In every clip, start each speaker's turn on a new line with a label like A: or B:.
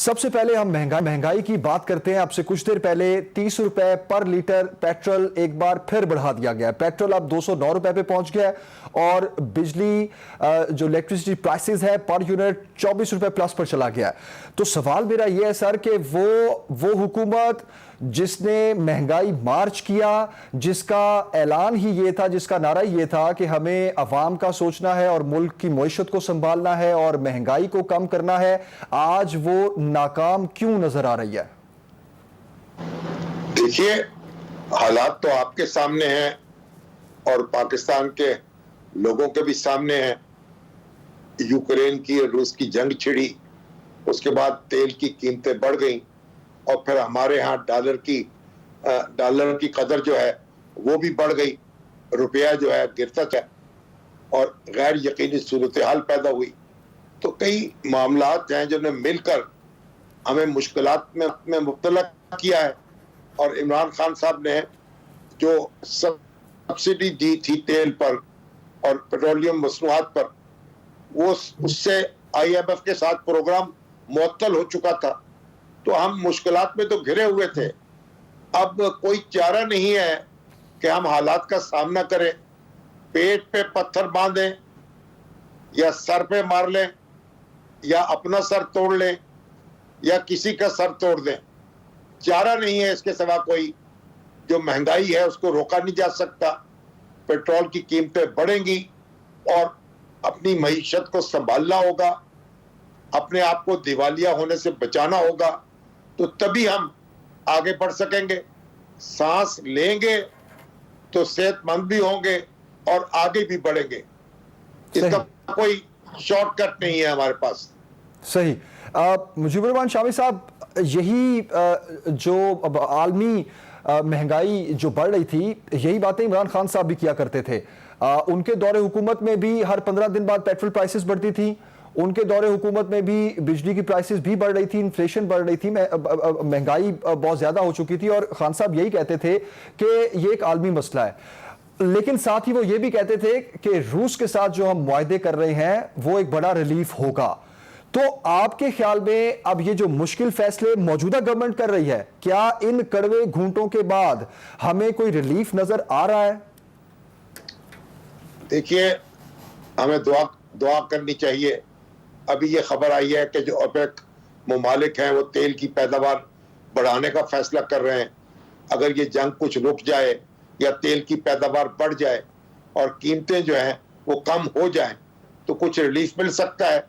A: सबसे पहले हम महंगाई की बात करते हैं। आपसे कुछ देर पहले 30 रुपए पर लीटर पेट्रोल एक बार फिर बढ़ा दिया गया। पेट्रोल अब 209 रुपए पे पहुंच गया और बिजली जो इलेक्ट्रिसिटी प्राइसेस है पर यूनिट 24 रुपए प्लस पर चला गया। तो सवाल मेरा यह है सर कि वो हुकूमत जिसने महंगाई मार्च किया, जिसका ऐलान ही ये था, जिसका नारा ये था कि हमें अवाम का सोचना है और मुल्क की मईशत को संभालना है और महंगाई को कम करना है, आज वो नाकाम क्यों नजर आ रही है?
B: देखिए, हालात तो आपके सामने हैं और पाकिस्तान के लोगों के भी सामने हैं। यूक्रेन की और रूस की जंग छिड़ी, उसके बाद तेल की कीमतें बढ़ गई और फिर हमारे यहाँ डॉलर की कदर जो है वो भी बढ़ गई, रुपया जो है गिरता है और गैर यकीनी सूरत हाल पैदा हुई। तो कई मामलात हैं जिन्हें मिलकर हमें मुश्किलात में मुब्तला किया है। और इमरान खान साहब ने जो सब्सिडी दी थी तेल पर और पेट्रोलियम मसनूआत पर, वो उससे IMF के साथ प्रोग्राम मुअत्तल हो चुका था। तो हम मुश्किलात में तो घिरे हुए थे। अब कोई चारा नहीं है कि हम हालात का सामना करें, पेट पे पत्थर बांधें या सर पे मार लें या अपना सर तोड़ लें या किसी का सर तोड़ दें। चारा नहीं है इसके सिवा कोई। जो महंगाई है उसको रोका नहीं जा सकता। पेट्रोल की कीमतें बढ़ेंगी और अपनी मईशत को संभालना होगा, अपने आप को दिवालिया होने से बचाना होगा, तो तभी हम आगे बढ़ सकेंगे। सांस लेंगे तो सेहतमंद भी होंगे और आगे भी बढ़ेंगे। इसका कोई शॉर्टकट नहीं है हमारे पास।
A: सही। मुजीबुर रहमान शामी साहब, यही जो अब आलमी महंगाई जो बढ़ रही थी, यही बातें इमरान खान साहब भी किया करते थे। उनके दौरे हुकूमत में भी हर 15 दिन बाद पेट्रोल प्राइसेस बढ़ती थी। उनके दौरे हुकूमत में भी बिजली की प्राइसेस भी बढ़ रही थी, इन्फ्लेशन बढ़ रही थी, महंगाई बहुत ज्यादा हो चुकी थी। और खान साहब यही कहते थे कि ये एक आलमी मसला है। लेकिन साथ ही वो ये भी कहते थे कि रूस के साथ जो हम मुआहदे कर रहे हैं वो एक बड़ा रिलीफ होगा। तो आपके ख्याल में अब ये जो मुश्किल फैसले मौजूदा गवर्नमेंट कर रही है, क्या इन कड़वे घूंटों के बाद हमें कोई रिलीफ नजर आ रहा है?
B: देखिए, हमें दुआ करनी चाहिए। अभी ये खबर आई है कि जो ओपेक मुमालिक हैं वो तेल की पैदावार बढ़ाने का फैसला कर रहे हैं। अगर ये जंग कुछ रुक जाए या तेल की पैदावार बढ़ जाए और कीमतें जो हैं वो कम हो जाएं तो कुछ रिलीफ मिल सकता है।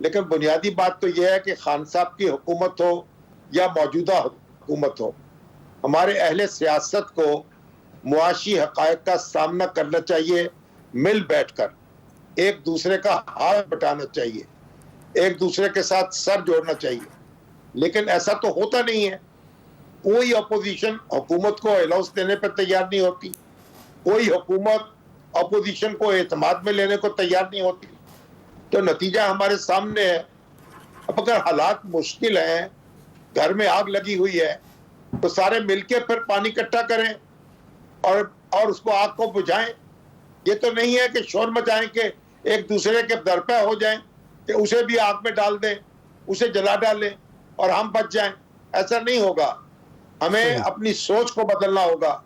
B: लेकिन बुनियादी बात तो यह है कि खान साहब की हुकूमत हो या मौजूदा हुकूमत हो, हमारे अहले सियासत को मुआशी हक़ाइक़ का सामना करना चाहिए। मिल बैठकर एक दूसरे का हाथ बटाना चाहिए, एक दूसरे के साथ सर जोड़ना चाहिए। लेकिन ऐसा तो होता नहीं है। कोई अपोजिशन हुकूमत को अलाउंस देने पर तैयार नहीं होती, कोई हुकूमत अपोजिशन को एतमाद में लेने को तैयार नहीं होती। तो नतीजा हमारे सामने है। अब अगर हालात मुश्किल हैं, घर में आग लगी हुई है, तो सारे मिलके फिर पानी इकट्ठा करें और उसको आग को बुझाएं। ये तो नहीं है कि शोर मचाएं कि एक दूसरे के दर पे हो जाएं कि उसे भी आग में डाल दें, उसे जला डालें और हम बच जाएं। ऐसा नहीं होगा। हमें अपनी सोच को बदलना होगा।